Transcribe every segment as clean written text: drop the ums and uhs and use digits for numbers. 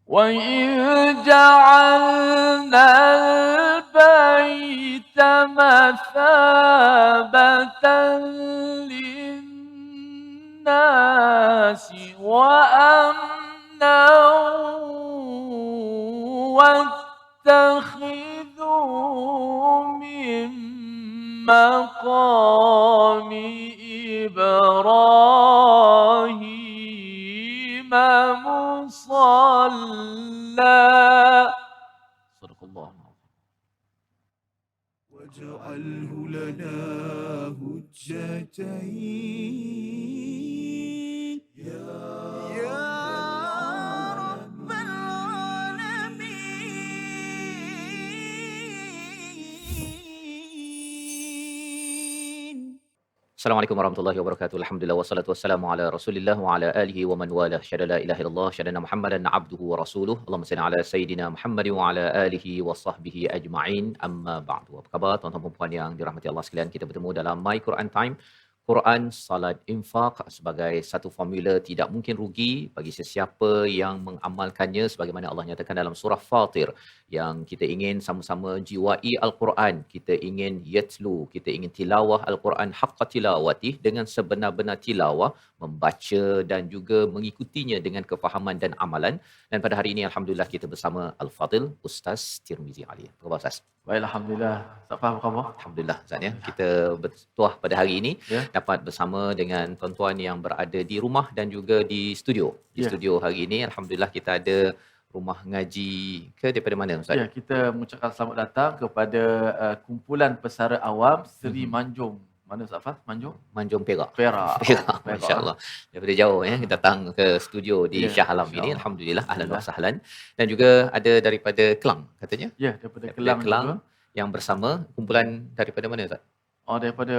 وَإِذْ جَعَلْنَا الْبَيْتَ مَثَابَةً لِلنَّاسِ وَأَمْنًا وَاتَّخِذُوا مِن مَّقَامِ إِبْرَاهِيمَ مُصَلًّى. صدق الله العظيم. واجعله لنا هجتين يا رب العالمين. Assalamualaikum warahmatullahi wabarakatuh. Alhamdulillah wassalatu wassalamu ala Rasulillah wa ala alihi wa man walah. Syada la ilaha illallah, syada Muhammadan abduhu wa rasuluh. Allahumma salli ala sayidina Muhammad wa ala alihi wa sahbihi ajma'in. Amma ba'du. Apa khabar tuan-tuan dan puan yang dirahmati Allah sekalian? Kita bertemu dalam My Quran Time. Quran, salat, infak sebagai satu formula tidak mungkin rugi bagi sesiapa yang mengamalkannya sebagaimana Allah nyatakan dalam surah Fatir yang kita ingin sama-sama jiwai Al-Quran, kita ingin yatlu, kita ingin tilawah Al-Quran haqqa tilawatih dengan sebenar-benar tilawah, membaca dan juga mengikutinya dengan kefahaman dan amalan. Dan pada hari ini alhamdulillah kita bersama Al-Fadil Ustaz Tirmizi Ali. Apa khabar Ustaz? Baik, alhamdulillah. Tak faham khabar? Alhamdulillah Ustaz ya. Kita bertuah pada hari ini Ya. dapat bersama dengan tuan-tuan yang berada di rumah dan juga di studio. Di Ya. studio hari ini alhamdulillah kita ada rumah ngaji ke daripada mana Ustaz? Ya, kita mengucapkan selamat datang kepada kumpulan pesara awam Seri Manjung. Mana Ustaz Fah? Manjung? Manjung Perak. Perak. Perak, masya-Allah. Daripada jauh ya datang ke studio di Ya, Shah Alam Masya ini Allah. alhamdulillah ahlan wa Alhamdulillah. sahlan. Dan juga ada daripada Kelang katanya. Ya, daripada Daripada Kelang juga. yang bersama kumpulan daripada mana Ustaz? Oh, daripada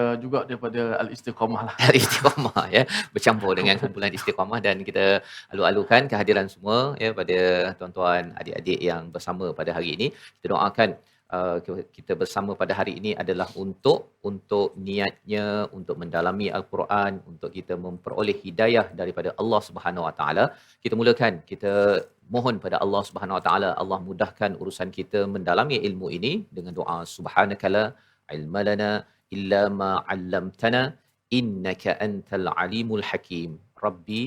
Al-Istiqamah lah. Hari Istiqamah ya, bercampur dengan kumpulan Istiqamah dan kita alu-alukan kehadiran semua ya pada tuan-tuan adik-adik yang bersama pada hari ini. Kita doakan kita bersama pada hari ini adalah untuk niatnya untuk mendalami al-Quran, untuk kita memperoleh hidayah daripada Allah Subhanahu Wa Taala. Kita mulakan, kita mohon pada Allah Subhanahu Wa Taala Allah mudahkan urusan kita mendalami ilmu ini dengan doa subhanakala ilmalana illa ma 'allamtana innaka antal alimul hakim rabbi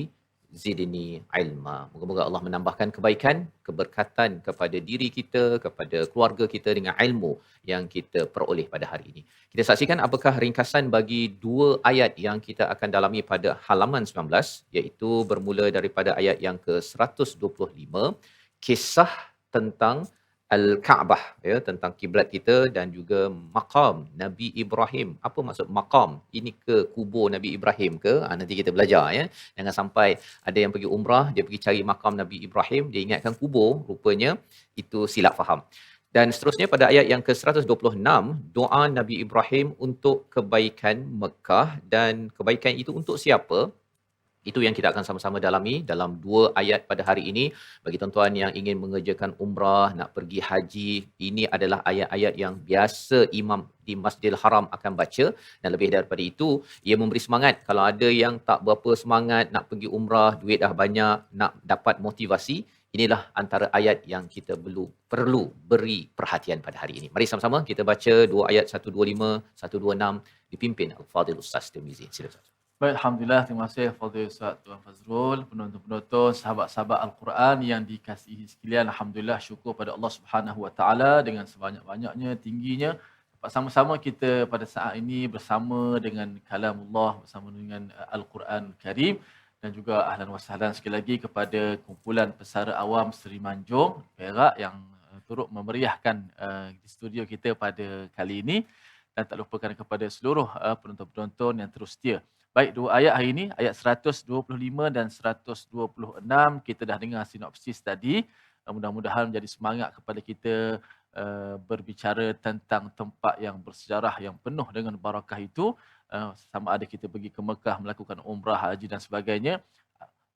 zidni ilma. Moga-moga Allah menambahkan kebaikan, keberkatan kepada diri kita, kepada keluarga kita dengan ilmu yang kita peroleh pada hari ini. Kita saksikan apakah ringkasan bagi dua ayat yang kita akan dalami pada halaman 19, iaitu bermula daripada ayat yang ke-125, kisah tentang Al-Kaabah ya, tentang kiblat kita dan juga maqam Nabi Ibrahim. Apa maksud maqam? Ini ke kubur Nabi Ibrahim ke? Nanti kita belajar ya. Jangan sampai ada yang pergi umrah, dia pergi cari makam Nabi Ibrahim, dia ingatkan kubur, rupanya itu silap faham. Dan seterusnya pada ayat yang ke-126, doa Nabi Ibrahim untuk kebaikan Mekah, dan kebaikan itu untuk siapa? Itu yang kita akan sama-sama dalami dalam dua ayat pada hari ini. Bagi tuan-tuan yang ingin mengerjakan umrah, nak pergi haji, ini adalah ayat-ayat yang biasa imam di Masjidil Haram akan baca, dan lebih daripada itu, ia memberi semangat. Kalau ada yang tak berapa semangat nak pergi umrah, duit dah banyak, nak dapat motivasi, inilah antara ayat yang kita perlu beri perhatian pada hari ini. Mari sama-sama kita baca dua ayat 125, 126 dipimpin Al-Fadil Ustaz Tirmizi. Silakan. Baik, alhamdulillah, terima kasih Fadil Ustaz Tuan Fazrul, penonton-penonton, sahabat-sahabat Al-Quran yang dikasihi sekalian. Alhamdulillah, syukur pada Allah Subhanahu Wa Taala dengan sebanyak-banyaknya, tingginya. Dapat sama-sama kita pada saat ini bersama dengan kalamullah, bersama dengan Al-Quran Karim, dan juga ahlan wa sahlan sekali lagi kepada kumpulan pesara awam Seri Manjung Perak yang turut memeriahkan di studio kita pada kali ini, dan tak lupakan kepada seluruh penonton-penonton yang terus setia. Baik, dua ayat hari ini, ayat 125 dan 126, kita dah dengar sinopsis tadi. Mudah-mudahan menjadi semangat kepada kita berbicara tentang tempat yang bersejarah, yang penuh dengan barakah itu. Sama ada kita pergi ke Mekah, melakukan umrah, haji dan sebagainya.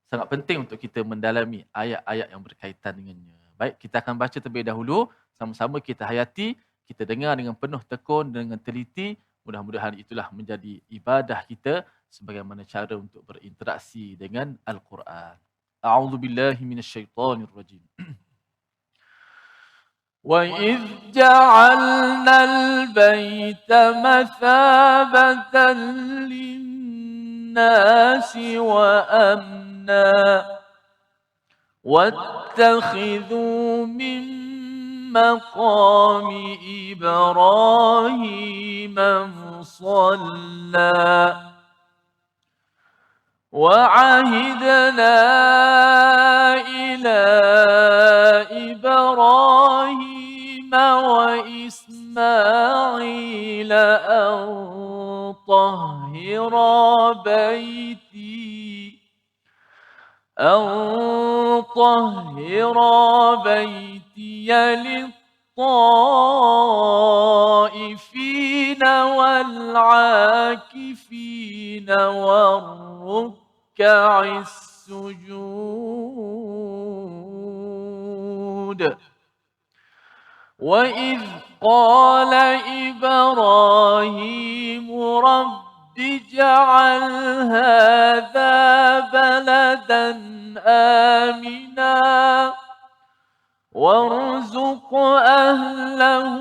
Sangat penting untuk kita mendalami ayat-ayat yang berkaitan dengannya. Baik, kita akan baca terlebih dahulu. Sama-sama kita hayati, kita dengar dengan penuh tekun, dengan teliti. Mudah-mudahan itulah menjadi ibadah kita sebagaimana cara untuk berinteraksi dengan Al-Quran. A'udzubillahi minasyaitonirrajim. وإذ جعلنا البيت مثابة للناس وأمنا واتخذوا من مقام إبراهيم مصلى وعهدنا إلى إبراهيم وإسماعيل أن طهرا بيتي للطائفين والعاكفين والركع السجود وإذ قال إبراهيم رب اجعل هذا بلدا آمنا وارزق أهله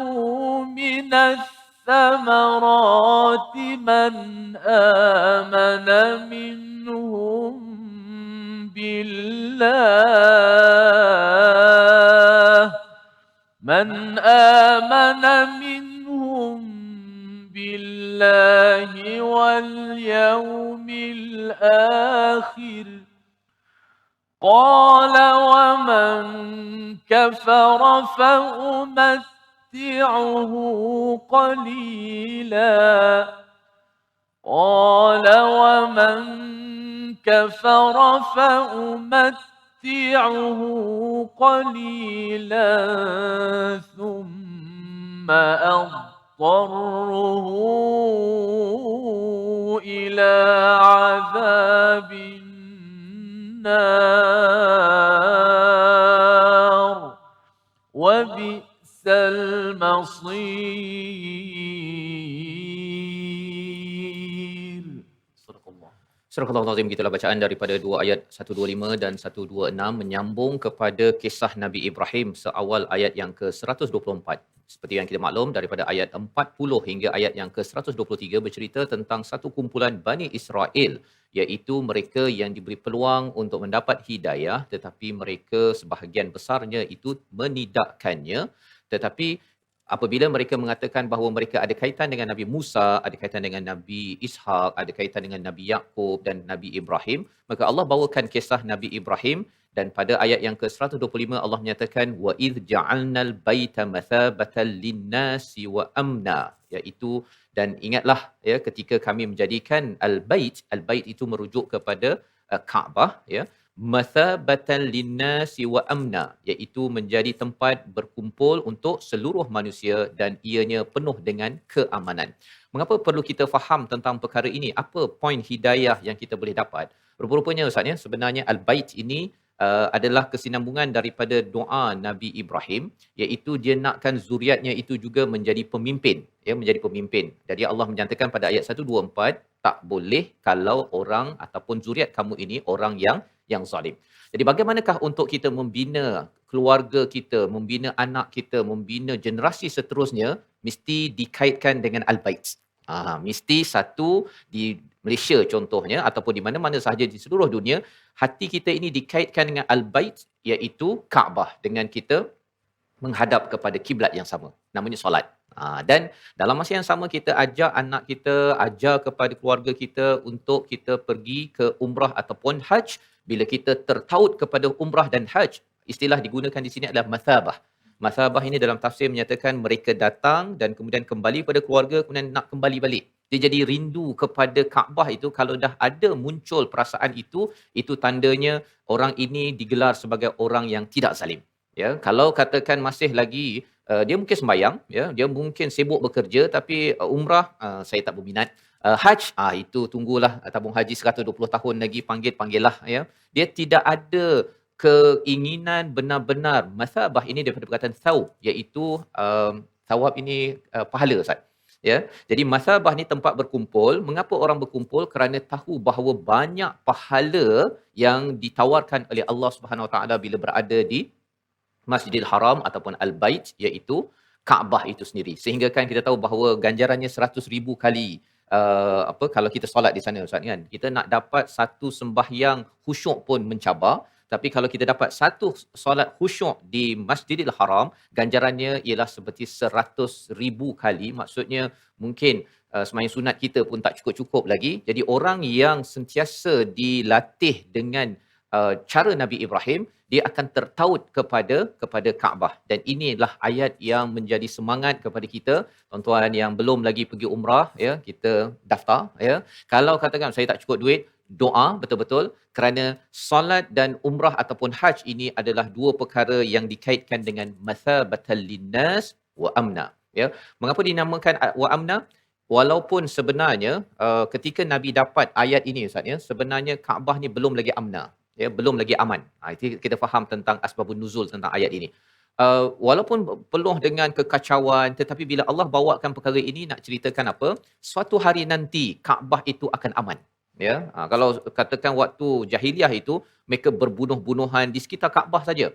من الثمرات من آمن منهم بالله واليوم الآخر قال ومن كفر فأمتعه قليلا قال ومن كفر فأمتعه قليلا ثم أضطره إلى عذاب النار وبئس المصير. صدق الله. Surah Al-Azim, gitulah bacaan daripada dua ayat 125 dan 126 menyambung kepada kisah Nabi Ibrahim seawal ayat yang ke-124. Seperti yang kita maklum, daripada ayat 40 hingga ayat yang ke-123 bercerita tentang satu kumpulan Bani Israel, iaitu mereka yang diberi peluang untuk mendapat hidayah, tetapi mereka sebahagian besarnya itu menidakkannya. Tetapi apabila mereka mengatakan bahawa mereka ada kaitan dengan Nabi Musa, ada kaitan dengan Nabi Ishak, ada kaitan dengan Nabi Yaqub dan Nabi Ibrahim, maka Allah bawakan kisah Nabi Ibrahim. Dan pada ayat yang ke-125 Allah menyatakan wa idh ja'alnal baita mathabatan linnasi wa amna, iaitu dan ingatlah ya ketika kami menjadikan al-bait itu merujuk kepada Kaabah, ya, mathabatan linnasi wa amna, iaitu menjadi tempat berkumpul untuk seluruh manusia dan ianya penuh dengan keamanan. Mengapa perlu kita faham tentang perkara ini? Apa poin hidayah yang kita boleh dapat? Rupa-rupanya Ustaz ya, sebenarnya al-bait ini adalah kesinambungan daripada doa Nabi Ibrahim, iaitu dia nakkan zuriatnya itu juga menjadi pemimpin, ya, menjadi pemimpin. Jadi Allah menyatakan pada ayat 124, tak boleh kalau orang ataupun zuriat kamu ini orang yang zalim. Jadi bagaimanakah untuk kita membina keluarga kita, membina anak kita, membina generasi seterusnya, mesti dikaitkan dengan al-bait. Mesti satu di Malaysia contohnya ataupun di mana-mana sahaja di seluruh dunia, hati kita ini dikaitkan dengan al-bait, iaitu Kaabah, dengan kita menghadap kepada kiblat yang sama, namanya solat. Dan dalam masa yang sama kita ajak anak kita, ajar kepada keluarga kita untuk kita pergi ke umrah ataupun haj. Bila kita tertaut kepada umrah dan haj, istilah digunakan di sini adalah mathabah. Mathabah ini dalam tafsir menyatakan mereka datang dan kemudian kembali pada keluarga, kemudian nak kembali balik. Dia jadi rindu kepada Kaabah itu. Kalau dah ada muncul perasaan itu tandanya orang ini digelar sebagai orang yang tidak zalim. Ya, kalau katakan masih lagi dia mungkin sembahyang, ya, dia mungkin sibuk bekerja, tapi umrah saya tak berminat. Haj itu tunggulah tabung haji 120 tahun lagi, panggil-panggillah, ya. Dia tidak ada keinginan benar-benar. Mathabah ini daripada perkataan thawb, iaitu thawab ini pahala, Ustaz. Ya, jadi mathabah ni tempat berkumpul. Mengapa orang berkumpul? Kerana tahu bahawa banyak pahala yang ditawarkan oleh Allah Subhanahu Wa Taala bila berada Masjidil Haram ataupun Al-Bait, iaitu Kaabah itu sendiri. Sehingga kan kita tahu bahawa ganjarannya 100,000 kali kalau kita solat di sana Ustaz kan. Kita nak dapat satu sembahyang khusyuk pun mencabar. Tapi kalau kita dapat satu solat khusyuk di Masjidil Haram, ganjarannya ialah seperti 100,000 kali. Maksudnya mungkin sembahyang sunat kita pun tak cukup-cukup lagi. Jadi orang yang sentiasa dilatih dengan cara Nabi Ibrahim, dia akan tertaut kepada Kaabah. Dan inilah ayat yang menjadi semangat kepada kita, tuan-tuan yang belum lagi pergi umrah, ya, kita daftar, ya. Kalau katakan saya tak cukup duit, doa betul-betul, kerana solat dan umrah ataupun haj ini adalah dua perkara yang dikaitkan dengan mathabatal linnas wa amna, ya. Mengapa dinamakan wa amna? Walaupun sebenarnya ketika Nabi dapat ayat ini Ustaz, ya, sebenarnya Kaabah ni belum lagi amna, ya, belum lagi aman. Itu kita faham tentang asbabun nuzul tentang ayat ini. Walaupun penuh dengan kekacauan, tetapi bila Allah bawakan perkara ini nak ceritakan apa? Suatu hari nanti Kaabah itu akan aman. Ya, kalau katakan waktu jahiliah itu mereka berbunuh-bunuhan di sekitar Kaabah saja.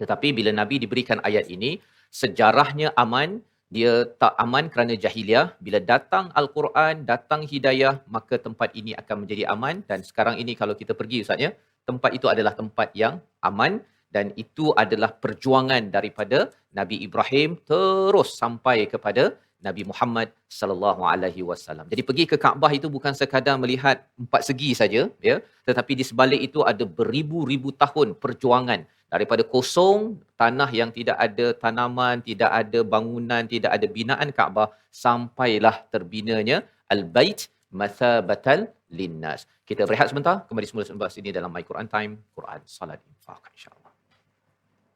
Tetapi bila Nabi diberikan ayat ini, sejarahnya aman, dia tak aman kerana jahiliah. Bila datang Al-Quran, datang hidayah, maka tempat ini akan menjadi aman. Dan sekarang ini kalau kita pergi Ustaz, ya, tempat itu adalah tempat yang aman, dan itu adalah perjuangan daripada Nabi Ibrahim terus sampai kepada Nabi Muhammad sallallahu alaihi wasallam. Jadi pergi ke Kaabah itu bukan sekadar melihat empat segi saja, ya, tetapi di sebalik itu ada beribu-ribu tahun perjuangan daripada kosong, tanah yang tidak ada tanaman, tidak ada bangunan, tidak ada binaan Kaabah, sampailah terbinanya Al-Bait mathabatal linnas. Kita berehat sebentar, kembali semula sembah sini dalam My Quran Time, Quran Salat Infaq, insya-Allah.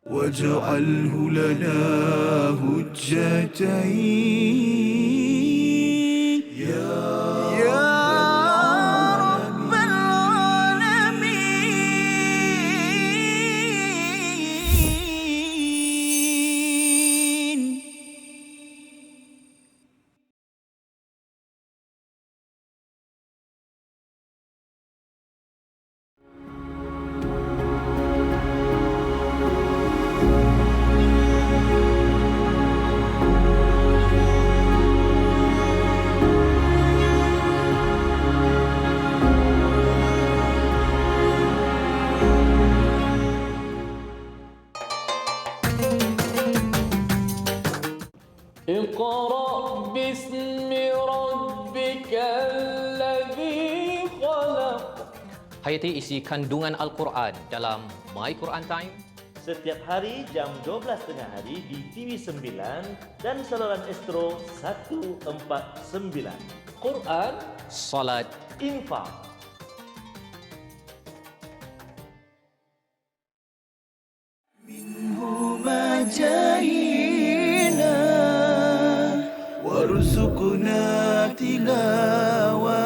واجعله لنا هجتين يا رب العالمين. اقرأ باسم ربك الذي خلق. Hayati isi kandungan Al-Quran dalam My Quran Time. Setiap hari jam 12 tengah hari di TV9 dan saluran Astro 149. Quran, Salat, Infak. منهما جاهينا وارزقنا تلاوته.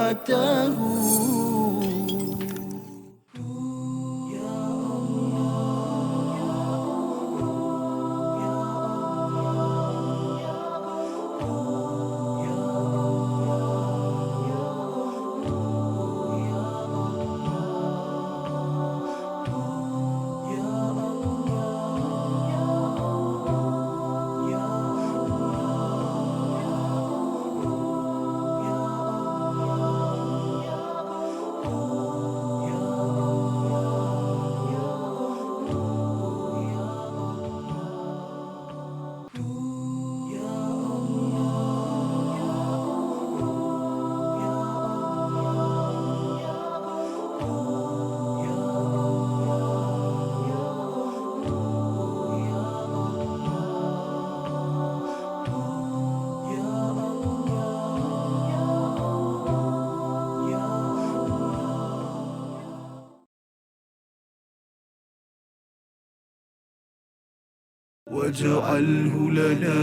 واجعله لنا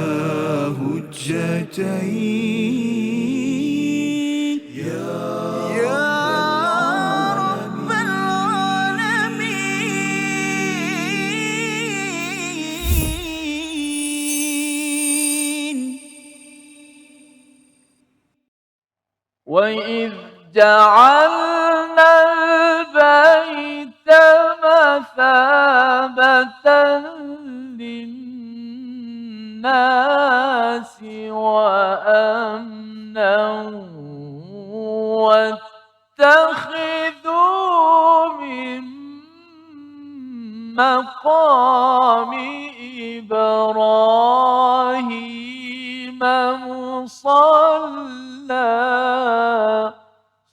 هجتين يا رب العالمين. وإذ جعلنا البيت مثابة للناس وأمنا واتخذوا من مقام إبراهيم مصلى.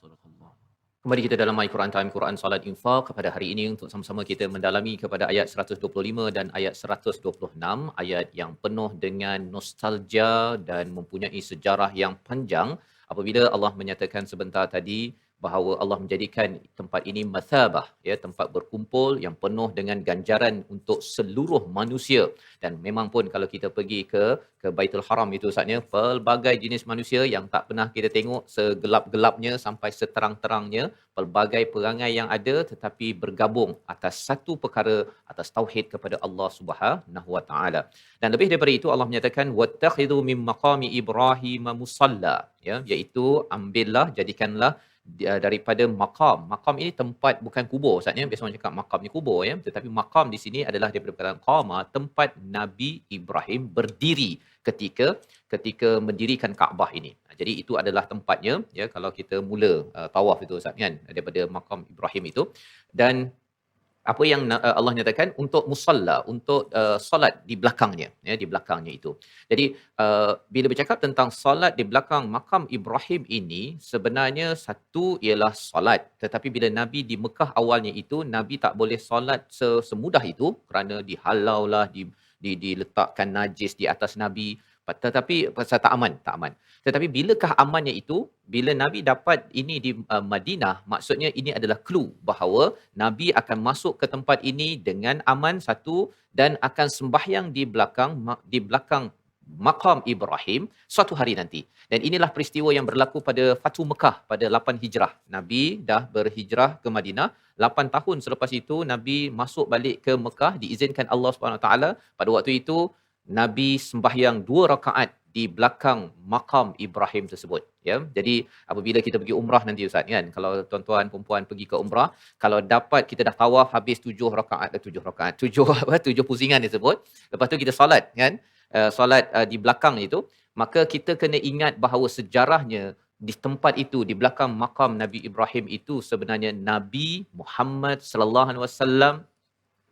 صدق الله. Kembali kita dalam My Quran Time, Quran Salat Infak pada hari ini untuk sama-sama kita mendalami kepada ayat 125 dan ayat 126, ayat yang penuh dengan nostalgia dan mempunyai sejarah yang panjang apabila Allah menyatakan sebentar tadi bahawa Allah menjadikan tempat ini mathabah, ya, tempat berkumpul yang penuh dengan ganjaran untuk seluruh manusia. Dan memang pun kalau kita pergi ke Baitul Haram itu Ustaznya, pelbagai jenis manusia yang tak pernah kita tengok, segelap-gelapnya sampai seterang-terangnya, pelbagai perangai yang ada tetapi bergabung atas satu perkara, atas tauhid kepada Allah Subhanahu Wa Taala. Dan lebih daripada itu Allah menyatakan wattakhidhu min maqami Ibrahim musalla, ya, iaitu ambillah, jadikanlah daripada maqam. Maqam ini tempat, bukan kubur Ustaz ya. Biasa orang cakap maqam ni kubur ya, tetapi maqam di sini adalah daripada perkataan qama, tempat Nabi Ibrahim berdiri ketika mendirikan Kaabah ini. Jadi itu adalah tempatnya ya kalau kita mula tawaf itu Ustaz kan, daripada maqam Ibrahim itu. Dan apa yang Allah nyatakan untuk musalla, untuk solat di belakangnya, ya, di belakangnya itu. Jadi bila bercakap tentang solat di belakang makam Ibrahim ini, sebenarnya satu ialah solat, tetapi bila Nabi di Mekah awalnya itu, Nabi tak boleh solat semudah itu kerana dihalaulah, diletakkan najis di atas Nabi, tetapi pasal tak aman. Tetapi bilakah amannya itu? Bila Nabi dapat ini di Madinah, maksudnya ini adalah clue bahawa Nabi akan masuk ke tempat ini dengan aman satu, dan akan sembahyang di belakang maqam Ibrahim suatu hari nanti. Dan inilah peristiwa yang berlaku pada Fathu Mekah pada 8 Hijrah. Nabi dah berhijrah ke Madinah, 8 tahun selepas itu Nabi masuk balik ke Mekah, diizinkan Allah SWT. Pada waktu itu Nabi sembahyang 2 rakaat di belakang makam Ibrahim tersebut, ya. Jadi apabila kita pergi umrah nanti Ustaz kan, kalau tuan-tuan perempuan pergi ke umrah, kalau dapat kita dah tawaf habis 7 pusingan tersebut, lepas tu kita solat kan, solat di belakang itu, maka kita kena ingat bahawa sejarahnya di tempat itu, di belakang makam Nabi Ibrahim itu, sebenarnya Nabi Muhammad sallallahu alaihi wasallam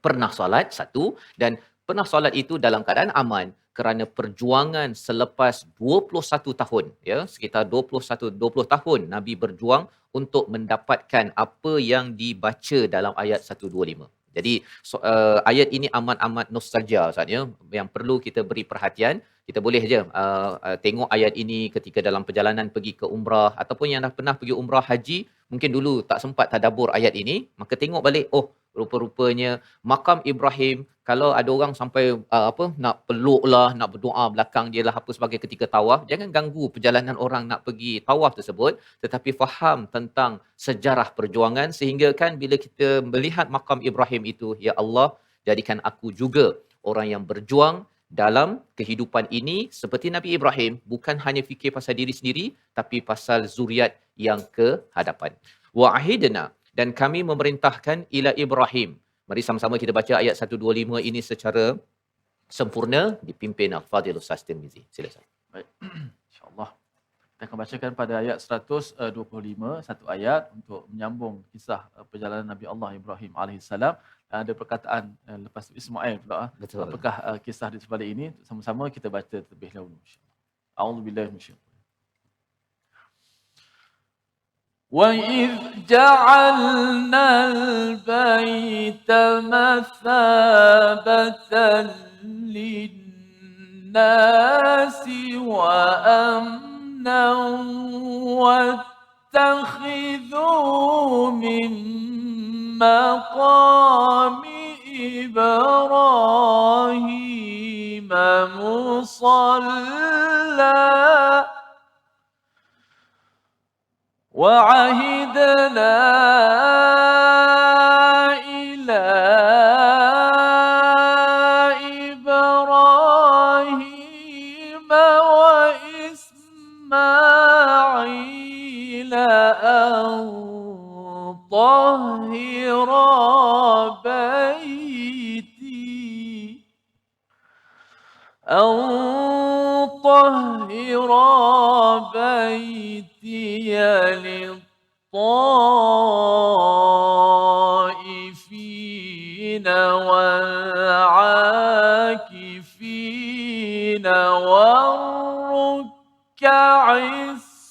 pernah solat satu, dan pernah solat itu dalam keadaan aman kerana perjuangan selepas 21 tahun, ya, sekitar 20 tahun Nabi berjuang untuk mendapatkan apa yang dibaca dalam ayat 125. Jadi ayat ini amat nostalgia Ustaz ya, yang perlu kita beri perhatian. Kita boleh je tengok ayat ini ketika dalam perjalanan pergi ke umrah, ataupun yang dah pernah pergi umrah haji, mungkin dulu tak sempat tadabbur ayat ini, maka tengok balik, oh rupa-rupanya makam Ibrahim, kalau ada orang sampai nak peluk lah, nak berdoa belakang dia lah apa sebagai ketika tawaf, jangan ganggu perjalanan orang nak pergi tawaf tersebut, tetapi faham tentang sejarah perjuangan, sehingga kan bila kita melihat makam Ibrahim itu, ya Allah, jadikan aku juga orang yang berjuang dalam kehidupan ini seperti Nabi Ibrahim, bukan hanya fikir pasal diri sendiri tapi pasal zuriat yang ke hadapan. Wa ahidna, dan kami memerintahkan ila Ibrahim. Mari sama-sama kita baca ayat 125 ini secara sempurna dipimpin Al-Fadhil Ustaz Tirmizi. Silakan. Baik. Insya-Allah. Kita akan bacakan pada ayat 125 satu ayat untuk menyambung kisah perjalanan Nabi Allah Ibrahim alaihissalam. Ada perkataan lepas tu Ismail pula. Betul. Apakah kisah di sebalik ini? Sama-sama kita baca terlebih dahulu insya-Allah. A'udzubillahi minasyaitanir. وَإِذْ جَعَلْنَا الْبَيْتَ مَثَابَةً لِلنَّاسِ وَأَمْنًا وَاتَّخِذُوا مِن مَّقَامِ إِبْرَاهِيمَ مُصَلًّى وَعَهِدْنَا إِلَى إِبْرَاهِيمَ وَإِسْمَاعِيلَ أَن طَهِّرَا بَيْتِي أن طهر بيتي للطائفين والعاكفين والركع السجود.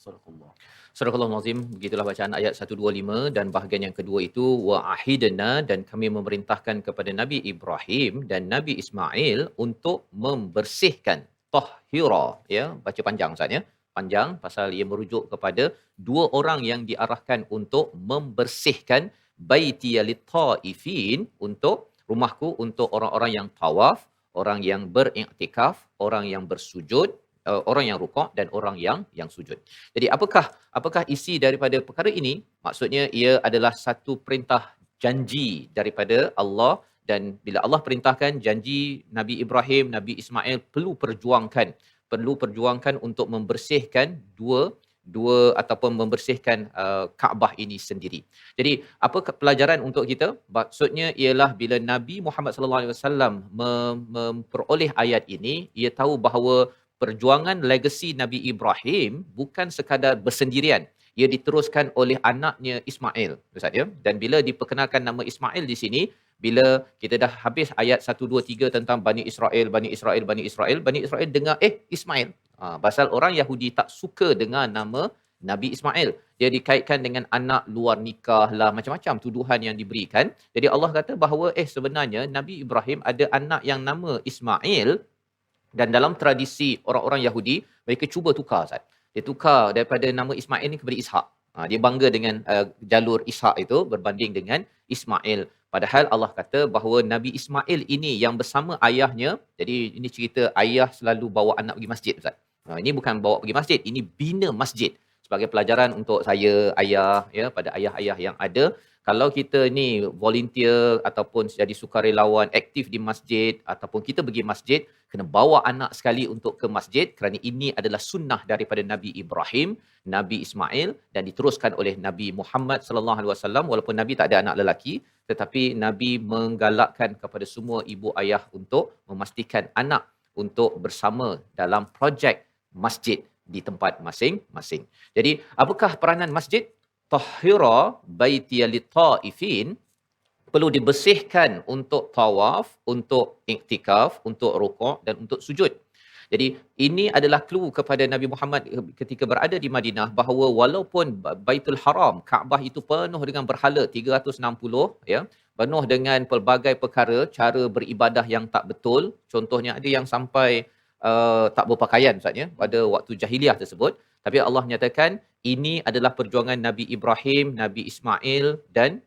صدق الله. Surah Al-Azim, begitulah bacaan ayat 125 dan bahagian yang kedua itu wa ahidna, dan kami memerintahkan kepada Nabi Ibrahim dan Nabi Ismail untuk membersihkan. Tahira, ya, baca panjang Ustaz ya. Panjang pasal ia merujuk kepada dua orang yang diarahkan untuk membersihkan baitiya lit-taifin, untuk rumahku untuk orang-orang yang tawaf, orang yang beriktikaf, orang yang bersujud, orang yang rukuk dan orang yang sujud. Jadi apakah isi daripada perkara ini? Maksudnya ia adalah satu perintah janji daripada Allah, dan bila Allah perintahkan, janji Nabi Ibrahim, Nabi Ismail perlu perjuangkan untuk membersihkan dua ataupun membersihkan Kaabah ini sendiri. Jadi apa pelajaran untuk kita? Maksudnya ialah bila Nabi Muhammad sallallahu alaihi wasallam memperoleh ayat ini, ia tahu bahawa perjuangan legasi Nabi Ibrahim bukan sekadar bersendirian. Ia diteruskan oleh anaknya Ismail, Ustaz ya. Dan bila diperkenalkan nama Ismail di sini, bila kita dah habis ayat 1 2 3 tentang Bani Israel, Bani Israel dengar Ismail. Pasal orang Yahudi tak suka dengar nama Nabi Ismail. Dia dikaitkan dengan anak luar nikah lah, macam-macam tuduhan yang diberikan. Jadi Allah kata bahawa sebenarnya Nabi Ibrahim ada anak yang nama Ismail. Dan dalam tradisi orang-orang Yahudi, mereka cuba tukar, Ustaz. Dia tukar daripada nama Ismail ni kepada Ishak. Dia bangga dengan jalur Ishak itu berbanding dengan Ismail. Padahal Allah kata bahawa Nabi Ismail ini yang bersama ayahnya, jadi ini cerita ayah selalu bawa anak pergi masjid, Ustaz. Ini bukan bawa pergi masjid, ini bina masjid. Sebagai pelajaran untuk saya, ayah, ya, pada ayah-ayah yang ada, kalau kita ni volunteer ataupun jadi sukarelawan aktif di masjid ataupun kita pergi masjid, kena bawa anak sekali untuk ke masjid, kerana ini adalah sunnah daripada Nabi Ibrahim, Nabi Ismail, dan diteruskan oleh Nabi Muhammad sallallahu alaihi wasallam. Walaupun Nabi tak ada anak lelaki, tetapi Nabi menggalakkan kepada semua ibu ayah untuk memastikan anak untuk bersama dalam projek masjid di tempat masing-masing. Jadi apakah peranan masjid? Tahira baitiya lit-taifin, perlu dibersihkan untuk tawaf, untuk iktikaf, untuk rukuk dan untuk sujud. Jadi ini adalah clue kepada Nabi Muhammad ketika berada di Madinah, bahawa walaupun Baitul Haram, Kaabah itu penuh dengan berhala 360, ya, penuh dengan pelbagai perkara, cara beribadah yang tak betul. Contohnya ada yang sampai tak berpakaian, Ustaz ya, pada waktu jahiliah tersebut. Tapi Allah menyatakan ini adalah perjuangan Nabi Ibrahim, Nabi Ismail dan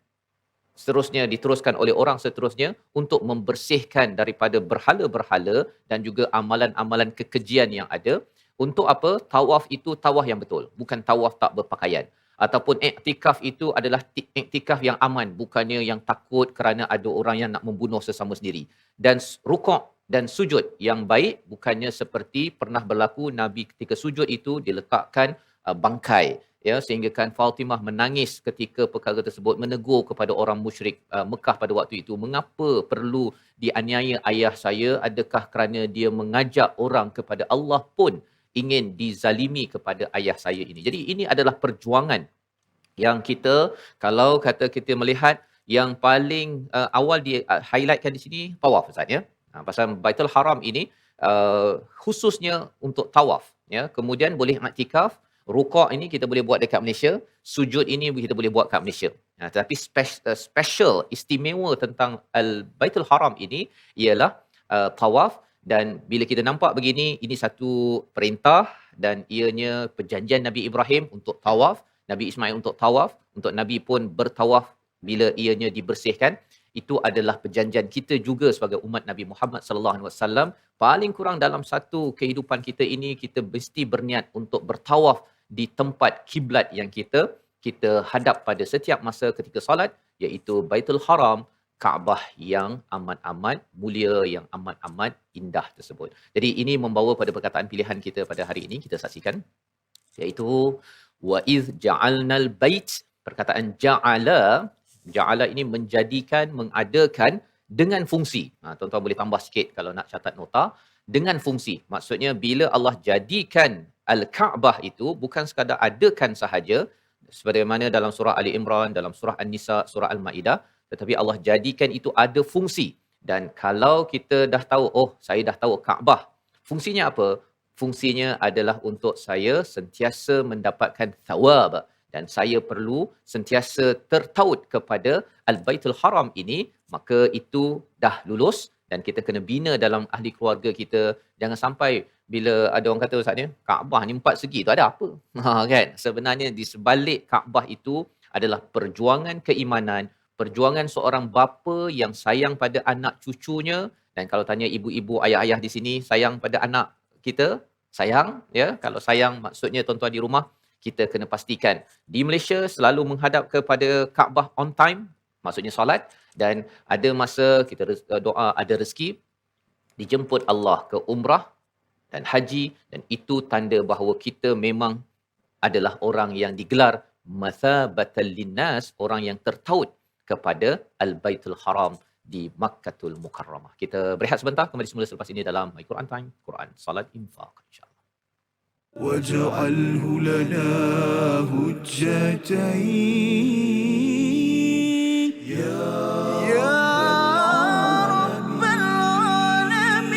seterusnya diteruskan oleh orang seterusnya untuk membersihkan daripada berhala-berhala dan juga amalan-amalan kekejian yang ada. Untuk apa? Tawaf itu tawaf yang betul, bukan tawaf tak berpakaian. Ataupun iktikaf itu adalah iktikaf yang aman, bukannya yang takut kerana ada orang yang nak membunuh sesama sendiri. Dan rukuk dan sujud yang baik bukannya seperti pernah berlaku Nabi ketika sujud itu diletakkan bangkai, ya, sehingga kan Fatimah menangis ketika perkara tersebut, menegur kepada orang musyrik Mekah pada waktu itu, mengapa perlu dianiaya ayah saya? Adakah kerana dia mengajak orang kepada Allah pun ingin dizalimi kepada ayah saya ini? Jadi ini adalah perjuangan yang kita, kalau kata kita melihat yang paling awal di highlightkan di sini tawaf, Ustaz ya. Pasal Baitul Haram ini khususnya untuk tawaf, ya. Kemudian boleh iktikaf, rukuk ini kita boleh buat dekat Malaysia, sujud ini kita boleh buat kat Malaysia. Tetapi special, istimewa tentang Baitul Haram ini ialah tawaf. Dan bila kita nampak begini, ini satu perintah dan ianya perjanjian Nabi Ibrahim untuk tawaf, Nabi Ismail untuk tawaf, untuk Nabi pun bertawaf bila ianya dibersihkan. Itu adalah perjanjian kita juga sebagai umat Nabi Muhammad sallallahu alaihi wasallam. Paling kurang dalam satu kehidupan kita ini, kita mesti berniat untuk bertawaf di tempat kiblat yang kita hadap pada setiap masa ketika solat, iaitu Baitul Haram, Kaabah yang amat-amat mulia, yang amat-amat indah tersebut. Jadi ini membawa pada perkataan pilihan kita pada hari ini, kita saksikan, iaitu wa iz ja'alnal bait. Perkataan ja'ala Ja'ala ini menjadikan, mengadakan dengan fungsi. Tuan-tuan boleh tambah sikit kalau nak catat nota. Dengan fungsi. Maksudnya bila Allah jadikan Al-Kaabah itu bukan sekadar adakan sahaja, sebagaimana dalam surah Ali Imran, dalam surah An-Nisa, surah Al-Maidah, tetapi Allah jadikan itu ada fungsi. Dan kalau kita dah tahu, oh saya dah tahu Kaabah, fungsinya apa? Fungsinya adalah untuk saya sentiasa mendapatkan thawab, dan saya perlu sentiasa tertaut kepada Al-Baitul Haram ini, maka itu dah lulus. Dan kita kena bina dalam ahli keluarga kita. Jangan sampai bila ada orang kata Ustaz ni, Kaabah ni 4 segi tu ada apa? Kan? Sebenarnya di sebalik Kaabah itu adalah perjuangan keimanan, perjuangan seorang bapa yang sayang pada anak cucunya. Dan kalau tanya ibu-ibu, ayah-ayah di sini, sayang pada anak kita? Sayang, ya. Kalau sayang maksudnya tuan-tuan di rumah, kita kena pastikan di Malaysia selalu menghadap kepada Kaabah on time, maksudnya solat, dan ada masa kita doa ada rezeki dijemput Allah ke umrah dan haji, dan itu tanda bahawa kita memang adalah orang yang digelar mathabatal linnas, orang yang tertaut kepada Al-Baitul Haram di Makkatul Mukarramah. Kita berehat sebentar, kembali semula selepas ini dalam My Quran Time, Quran Salat Infaq, insya-Allah. واجعله لنا هجتين يا رب العالمين.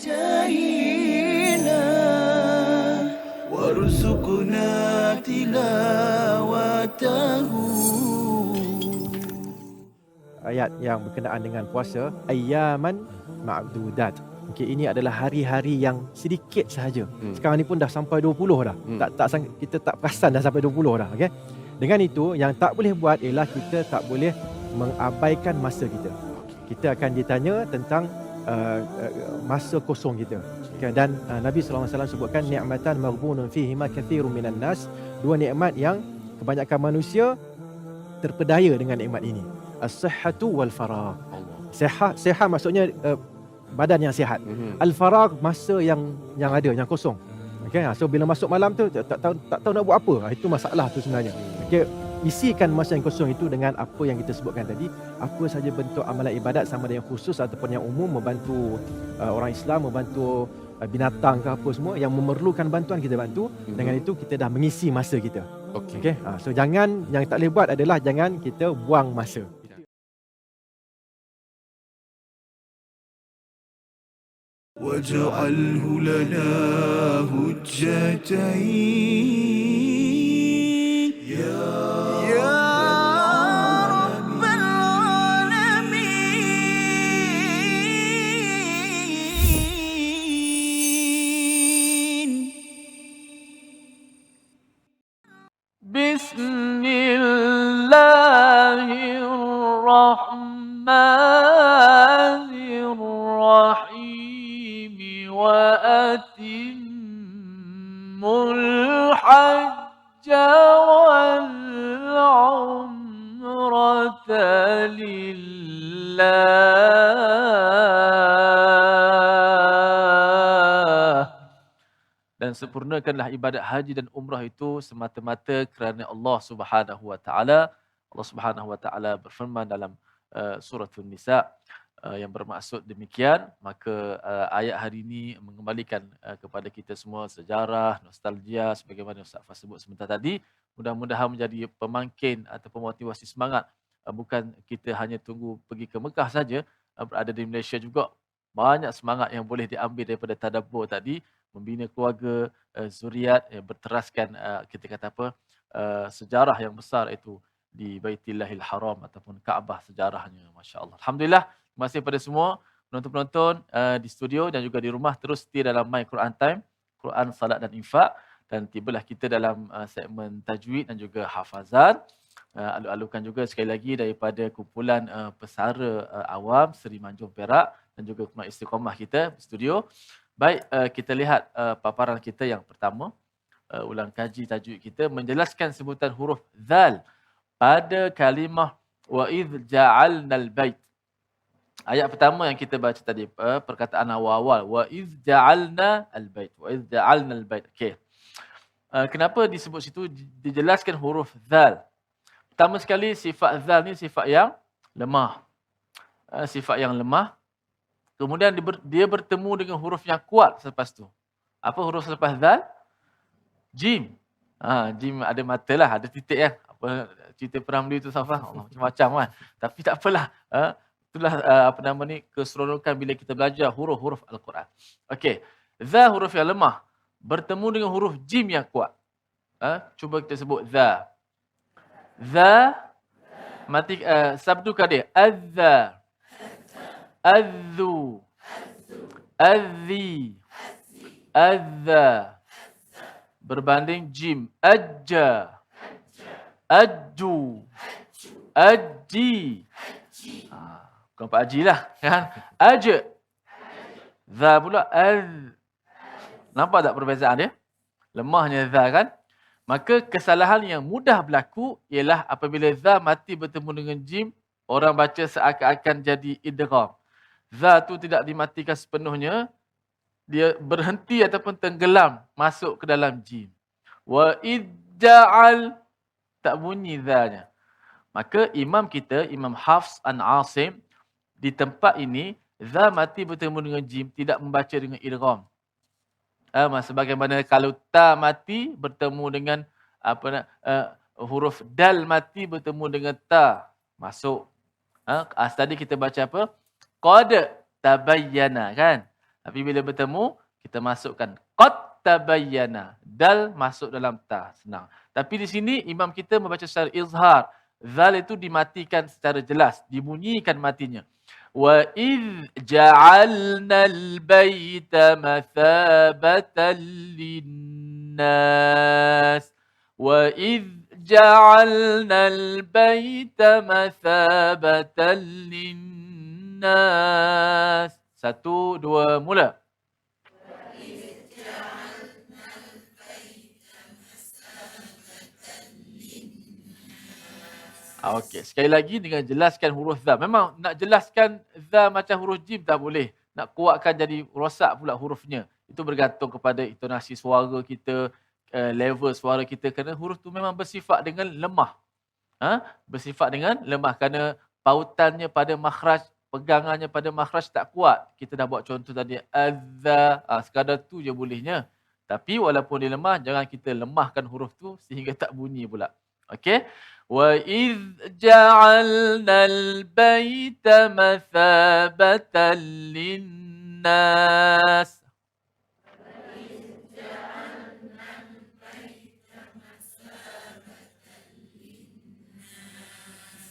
جاهينا وارزقنا تلاوته. Ayat yang berkenaan dengan puasa, ayyaman ma'dudat. Okey, ini adalah hari-hari yang sedikit sahaja. Sekarang ni pun dah sampai 20 dah. Kita tak perasan dah sampai 20 dah, okey. Dengan itu yang tak boleh buat ialah kita tak boleh mengabaikan masa kita. Kita akan ditanya tentang masa kosong kita. Okay, dan Nabi SAW sebutkan ni'matan maghbunun fihima kathirun minan nas, dua nikmat yang kebanyakan manusia terpedaya dengan nikmat ini. As-sihhatu wal faragh. Sihat maksudnya badan yang sihat. Al-faragh masa yang ada, yang kosong. Okey, so bila masuk malam tu tak tahu nak buat apa. Itu masalah tu sebenarnya. Okey, isikan masa yang kosong itu dengan apa yang kita sebutkan tadi, apa saja bentuk amalan ibadat, sama ada yang khusus ataupun yang umum, membantu orang Islam, membantu binatang ke apa semua yang memerlukan bantuan, kita bantu. Dengan itu kita dah mengisi masa kita. Okey. So jangan, yang tak boleh buat adalah jangan kita buang masa. واجعله لنا هجتين يا رب العالمين. بسم الله الرحمن الرحيم وأتموا الحج والعمرة لله. Dan sempurnakanlah ibadat haji dan umrah itu semata-mata kerana Allah Subhanahu wa taala. Allah Subhanahu wa taala berfirman dalam surah An-Nisa, yang bermaksud demikian, maka ayat hari ini mengembalikan kepada kita semua sejarah, nostalgia sebagaimana Ustaz Fas sebut sebentar tadi. Mudah-mudahan menjadi pemangkin atau motivasi semangat. Bukan kita hanya tunggu pergi ke Mekah saja, berada di Malaysia juga banyak semangat yang boleh diambil daripada tadabbur tadi, membina keluarga, zuriat, berteraskan kita kata apa, sejarah yang besar itu di Baitillahil Haram ataupun Kaabah sejarahnya, masya-Allah. Alhamdulillah, terima kasih kepada semua penonton-penonton di studio dan juga di rumah, terus setia dalam My Quran Time, Quran, Salat dan Infak, dan tibalah kita dalam segmen tajwid dan juga hafazan. Alu-alukan juga sekali lagi daripada kumpulan pesara awam Seri Manjung Perak dan juga Kumat Istiqamah kita studio. Baik, kita lihat paparan kita yang pertama, ulang kaji tajwid kita menjelaskan sebutan huruf zal pada kalimah wa idh ja'alnal bait. Ayat pertama yang kita baca tadi, perkataan awal-awal wa idh ja'alna al-bait, wa idh ja'alna al-bait. Okey. Kenapa disebut situ dijelaskan huruf zal? Pertama sekali, sifat zal ni sifat yang lemah. Sifat yang lemah. Kemudian dia bertemu dengan huruf yang kuat selepas tu. Apa huruf selepas zal? Jim. Jim ada mata lah, ada titik kan. Apa cerita Peramli tu Safah? Macam-macam kan. Tapi tak apalah. Itulah apa nama ni, keseronokan bila kita belajar huruf-huruf Al-Quran. Okey. Za huruf yang lemah bertemu dengan huruf jim yang kuat. Cuba kita sebut za. Za mati sabdukan dia. Az-za. Az-zu. Az-zi. Az-za. Berbanding jim. Ajja. Ajju. Ajji. Bukan Pak Haji lah. Kan? Aja. Za pula. Az. Nampak tak perbezaan dia? Lemahnya za kan? Maka kesalahan yang mudah berlaku ialah apabila za mati bertemu dengan jim, orang baca seakan-akan jadi idgham. Za tu tidak dimatikan sepenuhnya, dia berhenti ataupun tenggelam masuk ke dalam jim. Wa idda'al, tak bunyi za-nya. Maka imam kita, Imam Hafs an Asim, di tempat ini, za mati bertemu dengan jim, tidak membaca dengan idgham. Sebagaimana kalau ta mati bertemu dengan huruf dal mati bertemu dengan ta, masuk. Tadi kita baca apa? Qad tabayyana kan? Tapi bila bertemu, kita masukkan qad tabayyana. Dal masuk dalam ta, senang. Tapi di sini imam kita membaca secara izhar. Zal itu dimatikan secara jelas, dibunyikan matinya. Wa idh ja'alnal baita mathabatan linnas. Wa idh ja'alnal baita mathabatan linnas. 1, 2, mula. Okey, sekali lagi dengan jelaskan huruf za. Memang nak jelaskan za macam huruf jim tak boleh. Nak kuatkan jadi rosak pula hurufnya. Itu bergantung kepada intonasi suara kita, level suara kita, kerana huruf tu memang bersifat dengan lemah. Bersifat dengan lemah kerana pautannya pada makhraj, pegangannya pada makhraj tak kuat. Kita dah buat contoh tadi, azza, sekadar tu je bolehnya. Tapi walaupun dia lemah, jangan kita lemahkan huruf tu sehingga tak bunyi pula. Okey? Wa idh ja'alnal baita mathabatan linnas.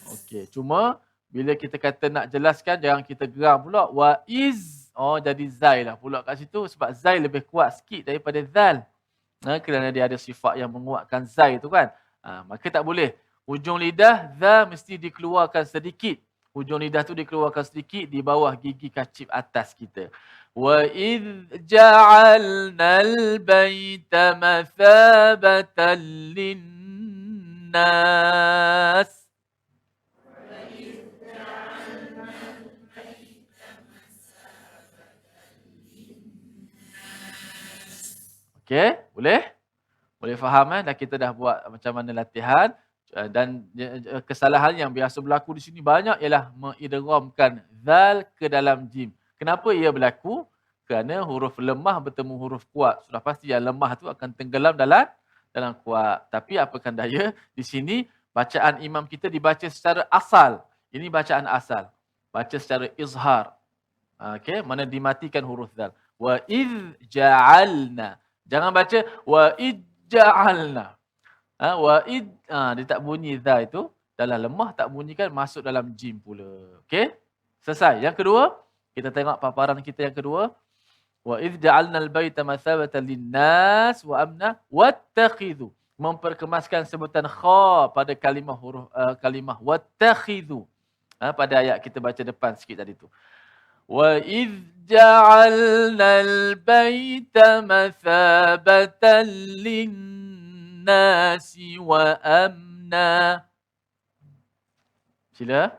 Okey, cuma bila kita kata nak jelaskan, jangan kita geram pula. Wa iz. Jadi zai lah pula kat situ. Sebab zai lebih kuat sikit daripada zal. Kerana dia ada sifat yang menguatkan zai tu kan. Maka tak boleh. Hujung lidah, za mesti dikeluarkan sedikit. Hujung lidah tu dikeluarkan sedikit di bawah gigi kacip atas kita. Wa idh ja'alnal baita mathabatan linnas. Okey, boleh? Boleh faham Dah kita dah buat macam mana latihan. Dan kesalahan yang biasa berlaku di sini banyak ialah mengidghamkan zal ke dalam jim. Kenapa ia berlaku? Kerana huruf lemah bertemu huruf kuat. Sudah pasti yang lemah tu akan tenggelam dalam kuat. Tapi apakan daya, di sini bacaan imam kita dibaca secara asal. Ini bacaan asal. Baca secara izhar. Okey, mana dimatikan huruf zal. Wa idh ja'alna. Jangan baca wa idh ja'alna. Wa id, dia tak bunyi za itu. Dalam lemah tak bunyikan, masuk dalam jim pula. Okey? Selesai. Yang kedua, kita tengok paparan kita yang kedua. Wa id ja'alna al-baita mathabatan lin-nas wa amna wattakhidhu. Memperkemaskan sebutan kha pada kalimah huruf kalimah wattakhidhu. Pada ayat kita baca depan sikit tadi tu. Wa id ja'alna al-baita mathabatan lin-nasi wa amna. Sila.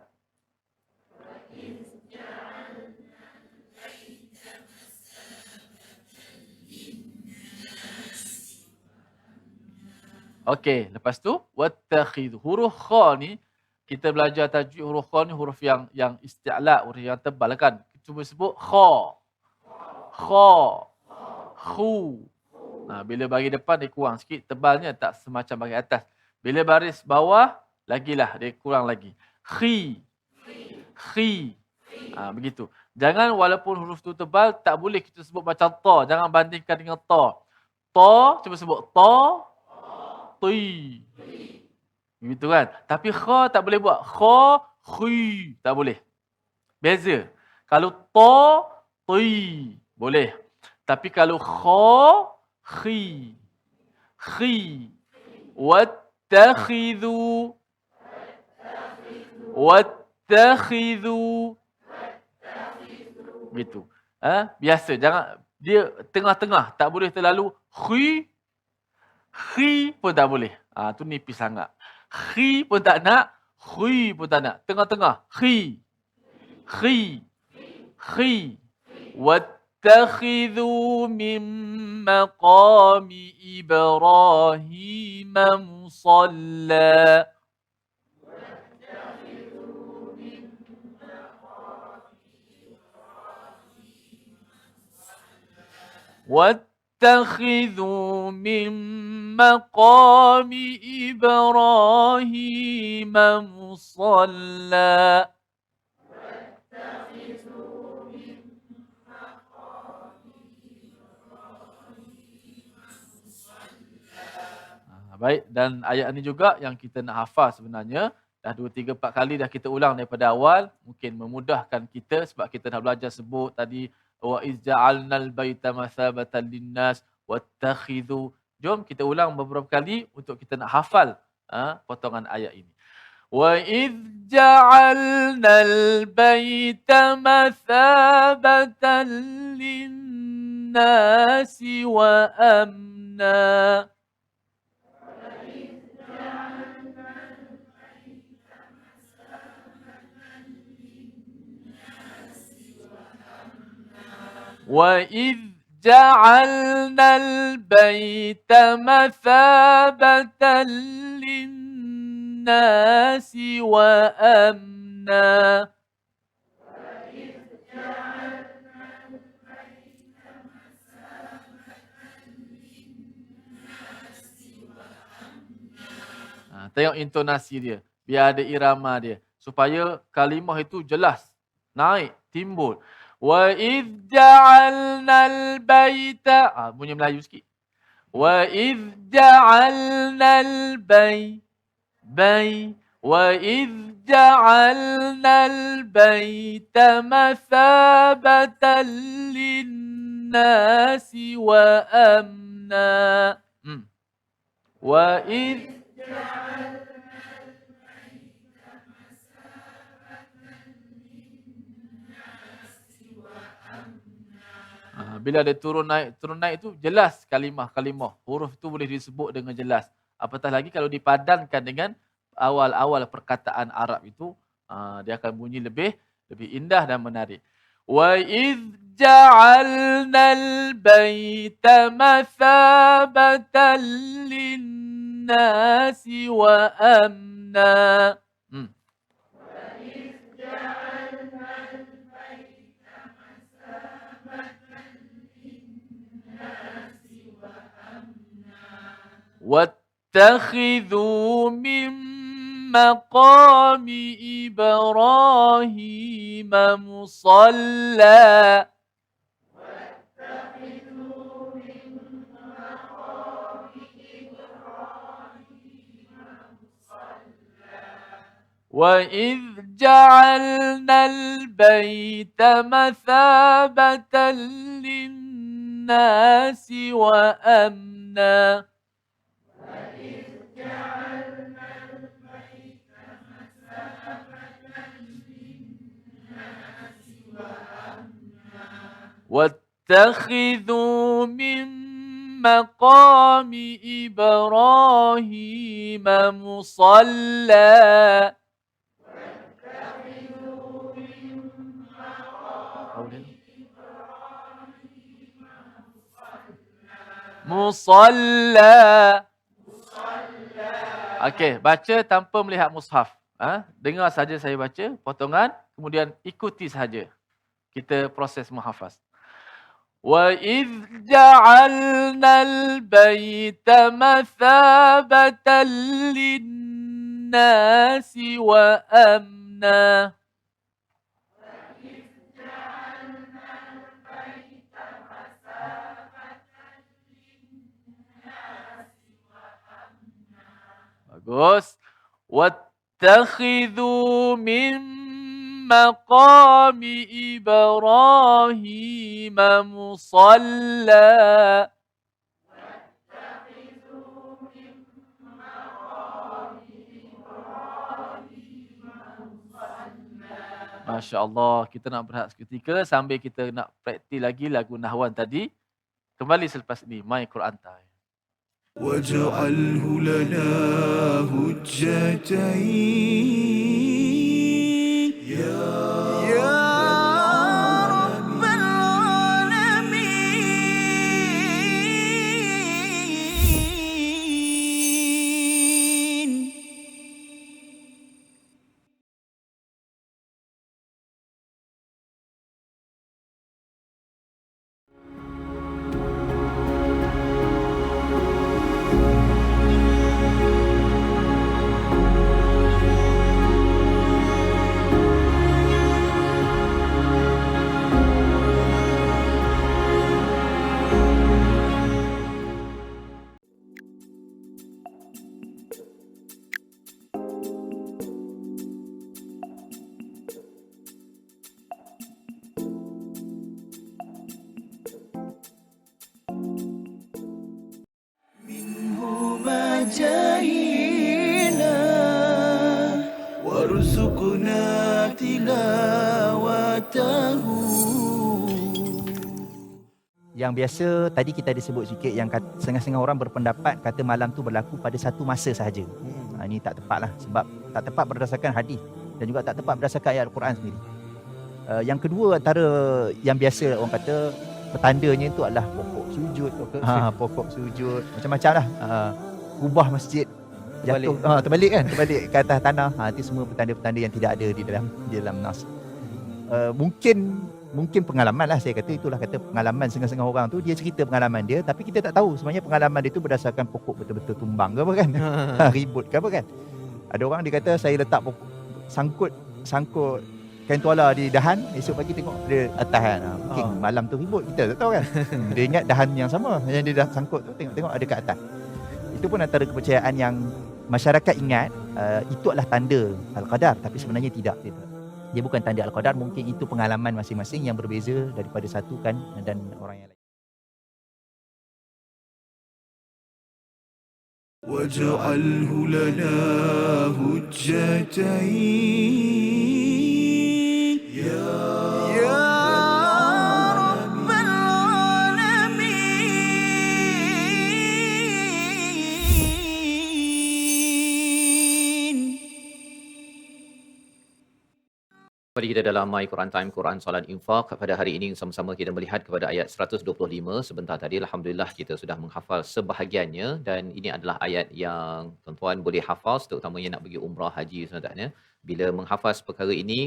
Okey, lepas tu wattakhidhu. Huruf kha ni kita belajar tajwid, huruf kha ni huruf yang isti'la, huruf yang tebal kan. Cuba sebut kha. Kha. Khu. Bila bagi depan dia kurang sikit, tebalnya tak semacam bagi atas. Bila baris bawah, lagilah dia kurang lagi. Khi. Khi. Begitu. Jangan walaupun huruf tu tebal, tak boleh kita sebut macam ta. Jangan bandingkan dengan ta. Ta, cuba sebut ta. Ti. Begitu kan? Tapi kha tak boleh buat. Kha, khi. Tak boleh. Beza. Kalau ta, ti. Boleh. Tapi kalau kha, khi. Khi. Wattakhidhu. Wattakhidhu. Gitu. Biasa. Jangan. Dia tengah-tengah. Tak boleh terlalu khi. Khi pun tak boleh. Tu nipis sangat. Khi pun tak nak. Khi pun tak nak. Tengah-tengah. Khi. Khi. Khi. Wattakhidhu min maqami Ibrahim musalla. واتخذوا من مقام إبراهيم مصلى. Baik, dan ayat ini juga yang kita nak hafal sebenarnya. Dah 2, 3, 4 kali dah kita ulang daripada awal. Mungkin memudahkan kita sebab kita dah belajar sebut tadi. Wa iz ja'alnal baita mathabatan linnas wattakhidhu. Jom kita ulang beberapa kali untuk kita nak hafal potongan ayat ini. Wa iz ja'alnal baita mathabatan linnas wa amna. وَإِذْ جَعَلْنَا الْبَيْتَ مَثَابَةً لِلنَّاسِ وَأَمْنًا. Tengok intonasi dia. Biar ada irama dia. Supaya kalimah itu jelas. Naik, timbul. وَإِذْ جَعَلْنَا الْبَيْتَ bunyi Melayu sikit. وَإِذْ جَعَلْنَا وَإِذْ جَعَلْنَا الْبَيْتَ مَثَابَةً لِلنَّاسِ وَأَمْنًا. وَإِذْ bila ada turun naik itu jelas kalimah. Huruf itu boleh disebut dengan jelas. Apatah lagi kalau dipadankan dengan awal-awal perkataan Arab itu, dia akan bunyi lebih indah dan menarik. Wa idz ja'alnal baita mathabatan lin للناس وأمنا. واتخذوا من مقام إبراهيم مصلى. وإذ جعلنا البيت مثابة للناس وأمنا. واتخذوا من مقام إبراهيم مصلى. Musalla. Okey, baca tanpa melihat mushaf. Dengar saja saya baca potongan, kemudian ikuti saja. Kita proses menghafaz. وَإِذْ جَعَلْنَا الْبَيْتَ مَثَابَةً لِلنَّاسِ وَأَمْنًا. Bagus. وَاتَّخِذُوا مِن مَقَامِ إِبْرَاهِيمَ مُصَلًّى. Masya Allah, kita nak berehat seketika sambil kita nak praktis lagi lagu Nahwan tadi. Kembali selepas ini, My Quran Time. واجعله لنا هجتين يا رب العالمين. جاهنا وارزقنا تلاوته. Yang biasa tadi kita ada sebut sikit yang setengah-setengah orang berpendapat kata malam tu berlaku pada satu masa sahaja. Ini tak tepat lah, sebab tak tepat berdasarkan hadis dan juga tak tepat berdasarkan ayat Al-Quran sendiri. Yang kedua, antara yang biasa orang kata petandanya itu adalah pokok sujud, pokok sujud, macam-macam lah. Kubah masjid jatuh, terbalik ke atas tanah. Itu semua petanda-petanda yang tidak ada di dalam nas. Mungkin pengalaman lah, saya kata itulah kata pengalaman setengah-setengah orang tu, dia cerita pengalaman dia, tapi kita tak tahu sebenarnya pengalaman dia tu berdasarkan pokok betul-betul tumbang ke apa kan. Ribut ke apa kan. Ada orang dia kata saya letak pokok, sangkut kain tuala di dahan, esok pagi tengok dia atas kan. Mungkin malam tu ribut, kita tak tahu kan. Dia ingat dahan yang sama yang dia dah sangkut tu, tengok ada kat atas. Itu pun antara kepercayaan yang masyarakat ingat itu adalah tanda Al-Qadar, tapi sebenarnya tidak. Dia bukan tanda Al-Qadar, mungkin itu pengalaman masing-masing yang berbeza daripada satu kan dan orang yang lain. واجعله لنا هجتين يا Mari kita dalam My Quran Time, Quran Salat Infak. Pada hari ini sama-sama kita melihat kepada ayat 125. Sebentar tadi Alhamdulillah kita sudah menghafal sebahagiannya dan ini adalah ayat yang tuan-tuan boleh hafal terutamanya nak pergi umrah haji sebenarnya. Bila menghafaz perkara ini,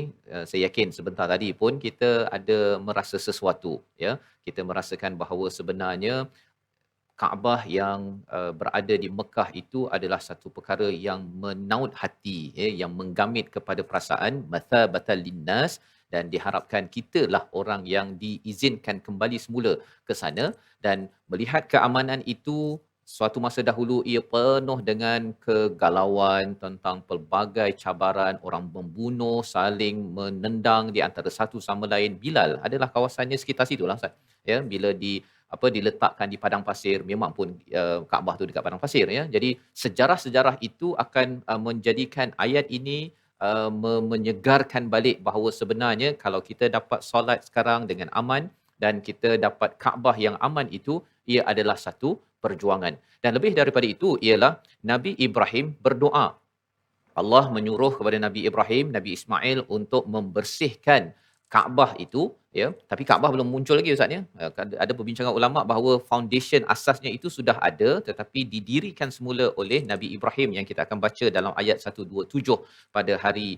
saya yakin sebentar tadi pun kita ada merasa sesuatu, ya. Kita merasakan bahawa sebenarnya Kaabah yang berada di Mekah itu adalah satu perkara yang menaut hati, ya, yang menggamit kepada perasaan, mathabatan linnas, dan diharapkan kitalah orang yang diizinkan kembali semula ke sana dan melihat keamanan itu. Suatu masa dahulu ia penuh dengan kegalauan tentang pelbagai cabaran, orang membunuh, saling menendang di antara satu sama lain. Bilal adalah kawasannya sekitar situlah, Ustaz. Ya, bila diletakkan di padang pasir, memang pun Kaabah tu dekat padang pasir, ya. Jadi sejarah-sejarah itu akan menjadikan ayat ini menyegarkan balik bahawa sebenarnya kalau kita dapat solat sekarang dengan aman dan kita dapat Kaabah yang aman itu, ia adalah satu perjuangan. Dan lebih daripada itu ialah Nabi Ibrahim berdoa. Allah menyuruh kepada Nabi Ibrahim, Nabi Ismail untuk membersihkan Kaabah itu, ya. Tapi Kaabah belum muncul lagi, Ustaz, ya. Ada perbincangan ulama bahawa foundation asasnya itu sudah ada tetapi didirikan semula oleh Nabi Ibrahim yang kita akan baca dalam ayat 127 pada hari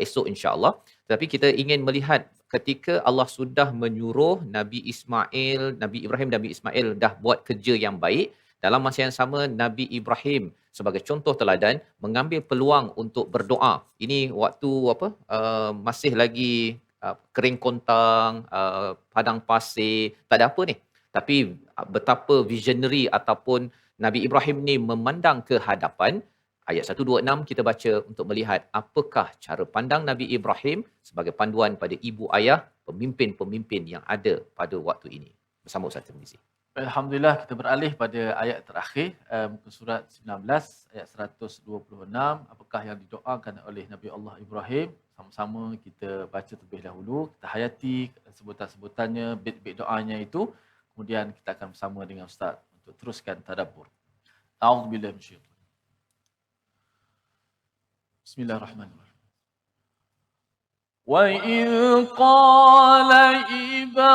esok insya-Allah. Tetapi kita ingin melihat ketika Allah sudah menyuruh Nabi Ibrahim dah buat kerja yang baik, dalam masa yang sama Nabi Ibrahim sebagai contoh teladan mengambil peluang untuk berdoa. Ini waktu masih lagi kering kontang, padang pasir, tak ada apa ni. Tapi betapa visionary ataupun Nabi Ibrahim ni memandang ke hadapan. Ayat 126 kita baca untuk melihat apakah cara pandang Nabi Ibrahim sebagai panduan pada ibu ayah pemimpin-pemimpin yang ada pada waktu ini. Bersama Ustaz Tirmizi. Alhamdulillah, kita beralih pada ayat terakhir, muka surat 19 ayat 126. Apakah yang didoakan oleh Nabi Allah Ibrahim? Sama-sama kita baca terlebih dahulu, kita hayati sebutan-sebutannya, bit-bit doanya itu. Kemudian kita akan bersama dengan Ustaz untuk teruskan tadabbur. A'udzubillahi minasyaitanir. Bismillahirrahmanirrahim. Wa idh qala Ibrahim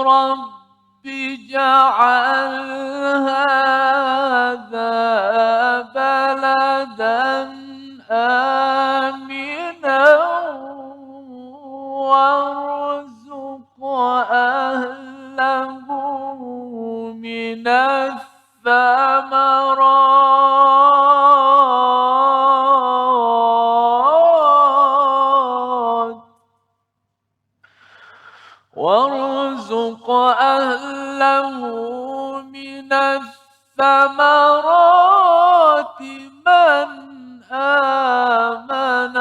rabbi ja'al hadha baladan آمنا وارزق أهله من الثمرات وارزق أهله من الثمرات من آمن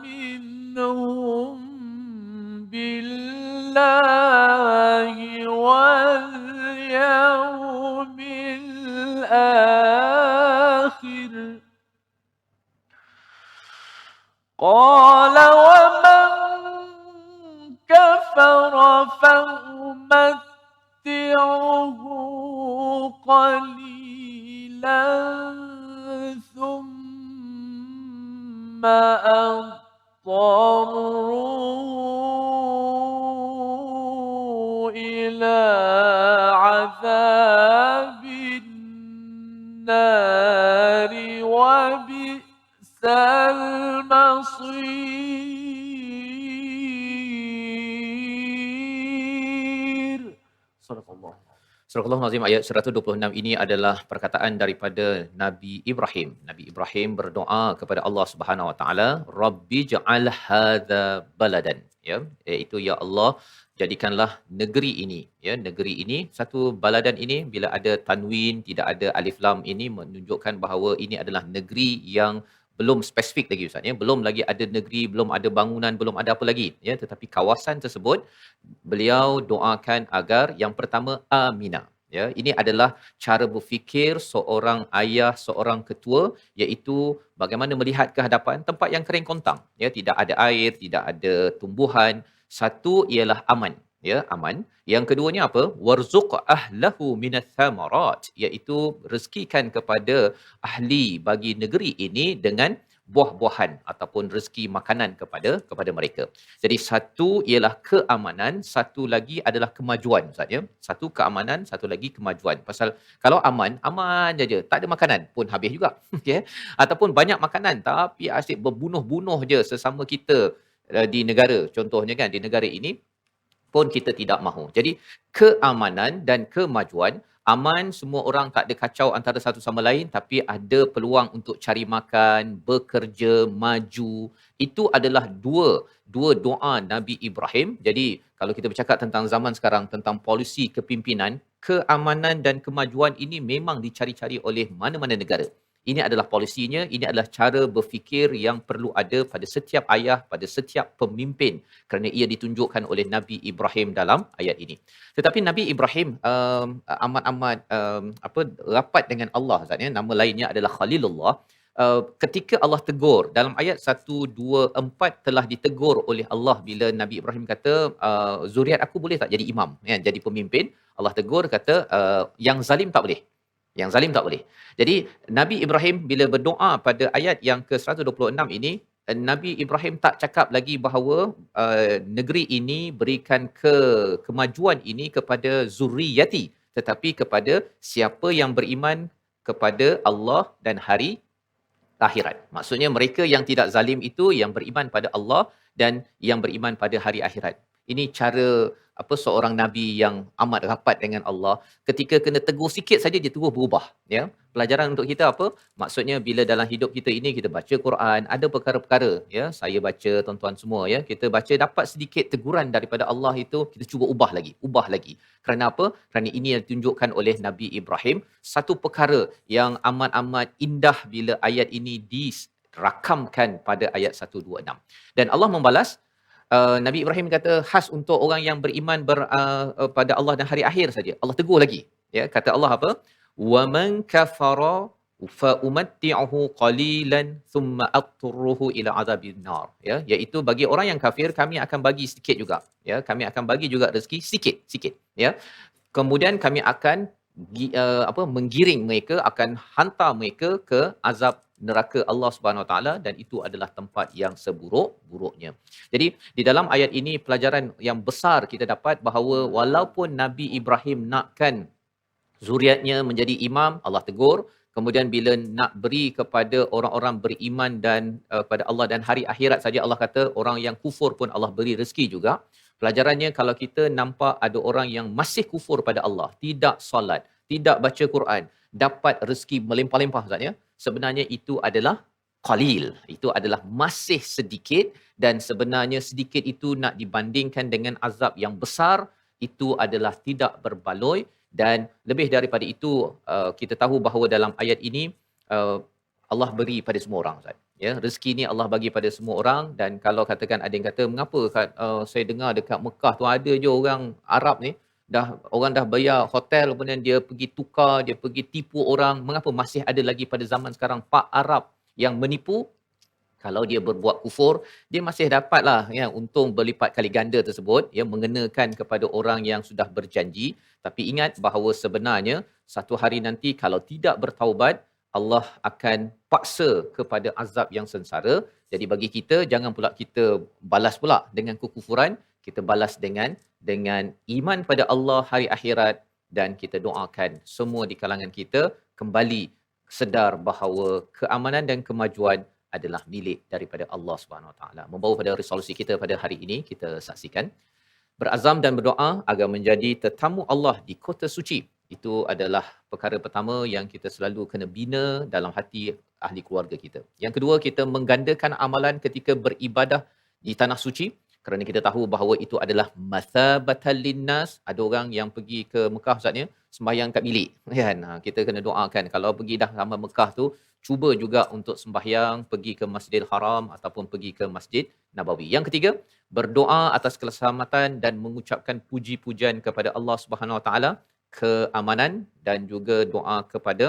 منهم بالله واليوم الآخر قال ومن كفر فأمتعه قليلا ثم اضطروا إلى عذاب النار وبئس المصير. صدق الله. Surah Al-Azim ayat 126 ini adalah perkataan daripada Nabi Ibrahim. Nabi Ibrahim berdoa kepada Allah Subhanahu Wa Taala, Rabbi ja'al hadza baladan, ya, iaitu ya Allah, jadikanlah negeri ini, ya, negeri ini, satu baladan ini bila ada tanwin, tidak ada alif lam, ini menunjukkan bahawa ini adalah negeri yang belum spesifik lagi, Ustaz, ya. Belum lagi ada negeri, belum ada bangunan, belum ada apa lagi, ya, tetapi kawasan tersebut beliau doakan agar yang pertama amina, ya. Ini adalah cara berfikir seorang ayah, seorang ketua, iaitu bagaimana melihat ke hadapan tempat yang kering kontang, ya, tidak ada air, tidak ada tumbuhan. Satu ialah aman, ya, aman. Yang keduanya apa? Warzuq ahlahu minats thamarat, iaitu rezekikan kepada ahli bagi negeri ini dengan buah-buahan ataupun rezeki makanan kepada mereka. Jadi satu ialah keamanan, satu lagi adalah kemajuan Ustaz ya. Satu keamanan, satu lagi kemajuan. Pasal kalau aman saja, tak ada makanan pun habis juga. Okey. Ataupun banyak makanan tapi asyik berbunuh-bunuh je sesama kita di negara. Contohnya kan di negara ini pun kita tidak mahu. Jadi keamanan dan kemajuan, aman, semua orang tak ada kacau antara satu sama lain, tapi ada peluang untuk cari makan, bekerja, maju. Itu adalah dua doa Nabi Ibrahim. Jadi kalau kita bercakap tentang zaman sekarang, tentang polisi kepimpinan, keamanan dan kemajuan ini memang dicari-cari oleh mana-mana negara. Ini adalah polisinya, ini adalah cara berfikir yang perlu ada pada setiap ayah, pada setiap pemimpin, kerana ia ditunjukkan oleh Nabi Ibrahim dalam ayat ini. Tetapi Nabi Ibrahim amat-amat rapat dengan Allah, Ustaz ya. Nama lainnya adalah Khalilullah. Ketika Allah tegur dalam ayat 1, 2, 4 telah ditegur oleh Allah bila Nabi Ibrahim kata zuriat aku boleh tak jadi imam, ya, jadi pemimpin. Allah tegur kata yang zalim tak boleh. Yang zalim tak boleh. Jadi Nabi Ibrahim bila berdoa pada ayat yang ke-126 ini, Nabi Ibrahim tak cakap lagi bahawa negeri ini berikan kemajuan ini kepada zurriyati, tetapi kepada siapa yang beriman kepada Allah dan hari akhirat. Maksudnya mereka yang tidak zalim itu yang beriman pada Allah dan yang beriman pada hari akhirat. Ini cara seorang nabi yang amat rapat dengan Allah, ketika kena tegur sikit saja dia terus berubah, ya. Pelajaran untuk kita apa? Maksudnya bila dalam hidup kita ini kita baca Quran, ada perkara-perkara, ya, saya baca, tuan-tuan semua, ya, kita baca dapat sedikit teguran daripada Allah itu, kita cuba ubah lagi. Kerana apa? Kerana ini yang ditunjukkan oleh Nabi Ibrahim, satu perkara yang amat-amat indah bila ayat ini dirakamkan pada ayat 126. Dan Allah membalas. Nabi Ibrahim kata khas untuk orang yang beriman pada Allah dan hari akhir saja. Allah tegur lagi. Ya, kata Allah apa? Wa man kafara fa umatti'uhu qalilan thumma atruhu ila azabin nar. Ya, iaitu bagi orang yang kafir kami akan bagi sedikit juga. Ya, kami akan bagi juga rezeki sikit. Ya. Kemudian kami akan menggiring mereka, akan hantar mereka ke azab neraka Allah Subhanahu Wa Taala, dan itu adalah tempat yang seburuk-buruknya. Jadi di dalam ayat ini pelajaran yang besar kita dapat bahawa walaupun Nabi Ibrahim nakkan zuriatnya menjadi imam, Allah tegur. Kemudian bila nak beri kepada orang-orang beriman dan kepada Allah dan hari akhirat saja, Allah kata orang yang kufur pun Allah beri rezeki juga. Pelajarannya kalau kita nampak ada orang yang masih kufur pada Allah, tidak solat, tidak baca Quran, dapat rezeki melimpah-limpah, Ustaz ya. Sebenarnya itu adalah qalil. Itu adalah masih sedikit, dan sebenarnya sedikit itu nak dibandingkan dengan azab yang besar, itu adalah tidak berbaloi. Dan lebih daripada itu, kita tahu bahawa dalam ayat ini Allah beri pada semua orang, Ustaz. Ya, rezeki ni Allah bagi pada semua orang. Dan kalau katakan ada yang kata mengapa saya dengar dekat Mekah tu ada je orang Arab ni, orang dah bayar hotel, kemudian dia pergi tukar, dia pergi tipu orang. Mengapa masih ada lagi pada zaman sekarang Pak Arab yang menipu? Kalau dia berbuat kufur, dia masih dapatlah, ya, untung berlipat kali ganda tersebut, ya, mengenakan kepada orang yang sudah berjanji. Tapi ingat bahawa sebenarnya satu hari nanti kalau tidak bertaubat, Allah akan paksa kepada azab yang sengsara. Jadi bagi kita, jangan pula kita balas pula dengan kekufuran, kita balas dengan iman pada Allah, hari akhirat, dan kita doakan semua di kalangan kita kembali sedar bahawa keamanan dan kemajuan adalah milik daripada Allah Subhanahu Wa Taala. Membawa pada resolusi kita pada hari ini, kita saksikan berazam dan berdoa agar menjadi tetamu Allah di kota suci. Itu adalah perkara pertama yang kita selalu kena bina dalam hati ahli keluarga kita. Yang kedua, kita menggandakan amalan ketika beribadah di tanah suci, kerana kita tahu bahawa itu adalah mathabatan linnas. Ada orang yang pergi ke Mekah, Ustaznya, sembahyang kat bilik, kan? Kita kena doakan kalau pergi dah sampai Mekah tu, cuba juga untuk sembahyang, pergi ke Masjidil Haram ataupun pergi ke Masjid Nabawi. Yang ketiga, berdoa atas keselamatan dan mengucapkan puji-pujian kepada Allah Subhanahu Wa Taala, keamanan dan juga doa kepada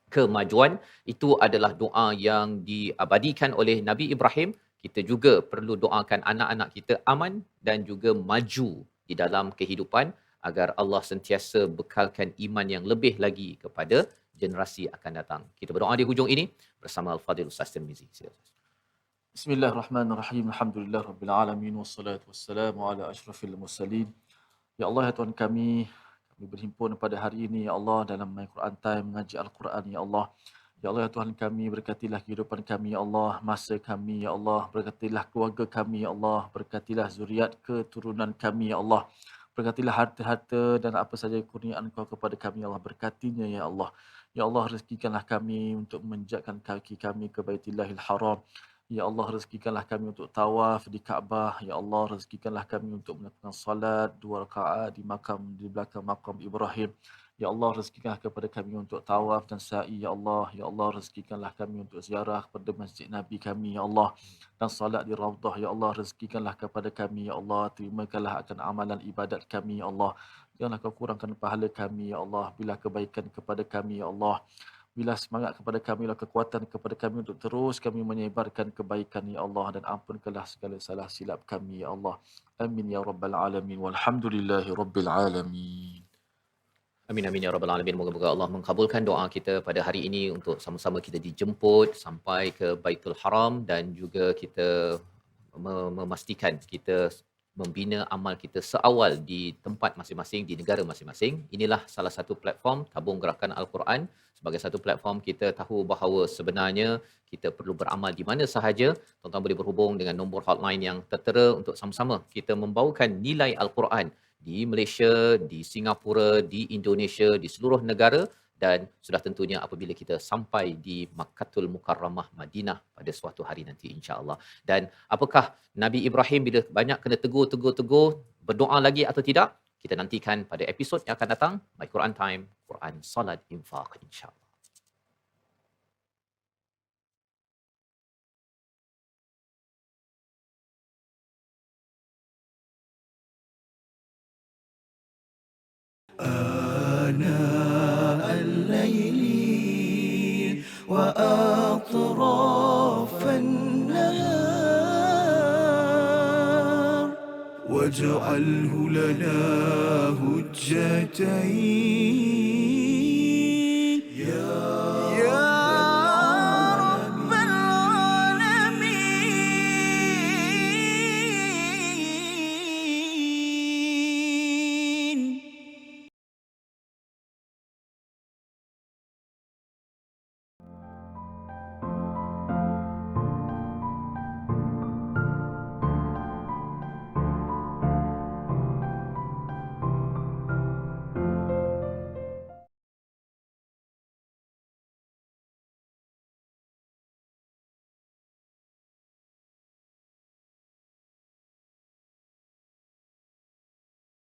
kemajuan. Itu adalah doa yang diabadikan oleh Nabi Ibrahim. Kita juga perlu doakan anak-anak kita aman dan juga maju di dalam kehidupan, agar Allah sentiasa bekalkan iman yang lebih lagi kepada generasi akan datang. Kita berdoa di hujung ini bersama Al-Fadhil Ustaz Tirmizi. Sila. Bismillahirrahmanirrahim. Alhamdulillah rabbil alamin wassalatu wassalamu ala asyrafil mursalin. Ya Allah, ya Tuhan kami berhimpun pada hari ini ya Allah dalam My Quran Time mengaji Al-Quran ya Allah. Ya Allah, ya Tuhan kami, berkatilah kehidupan kami ya Allah, masa kami ya Allah, berkatilah keluarga kami ya Allah, berkatilah zuriat keturunan kami ya Allah. Berkatilah harta-harta dan apa saja kurniaan Engkau kepada kami ya Allah, berkatinya ya Allah. Ya Allah, rezekikanlah kami untuk menjakkan kaki kami ke Baitillahil Haram. Ya Allah, rezekikanlah kami untuk tawaf di Kaabah. Ya Allah, rezekikanlah kami untuk melakukan salat 2 rakaat di belakang makam Ibrahim. Ya Allah, rezekikanlah kepada kami untuk tawaf dan sa'i. Ya Allah, ya Allah, rezekikanlah kami untuk ziarah kepada masjid Nabi kami. Ya Allah, dan salat di Raudah. Ya Allah, rezekikanlah kepada kami. Ya Allah, terimakanlah akan amalan ibadat kami. Ya Allah, janganlah kau kurangkan pahala kami. Ya Allah, bila kebaikan kepada kami. Ya Allah, bila semangat kepada kami, lah kekuatan kepada kami untuk terus kami menyebarkan kebaikan ya Allah, dan ampunkanlah segala salah silap kami ya Allah. Amin ya rabbal alamin walhamdulillahi rabbil alamin. Amin amin ya rabbal alamin. Moga-moga Allah mengabulkan doa kita pada hari ini untuk sama-sama kita dijemput sampai ke Baitul Haram, dan juga kita memastikan kita membina amal kita seawal di tempat masing-masing, di negara masing-masing. Inilah salah satu platform Tabung Gerakan Al-Quran. Sebagai satu platform, kita tahu bahawa sebenarnya kita perlu beramal di mana sahaja. Tuan-tuan boleh berhubung dengan nombor hotline yang tertera untuk sama-sama kita membawakan nilai Al-Quran di Malaysia, di Singapura, di Indonesia, di seluruh negara, dan sudah tentunya apabila kita sampai di Makkatul Mukarramah Madinah pada suatu hari nanti insya-Allah. Dan apakah Nabi Ibrahim bila banyak kena tegur berdoa lagi atau tidak? Kita nantikan pada episod yang akan datang. My Quran Time, Quran Salat Infaq insya-Allah. آناء الليل وأطراف النهار واجعله لنا هجتين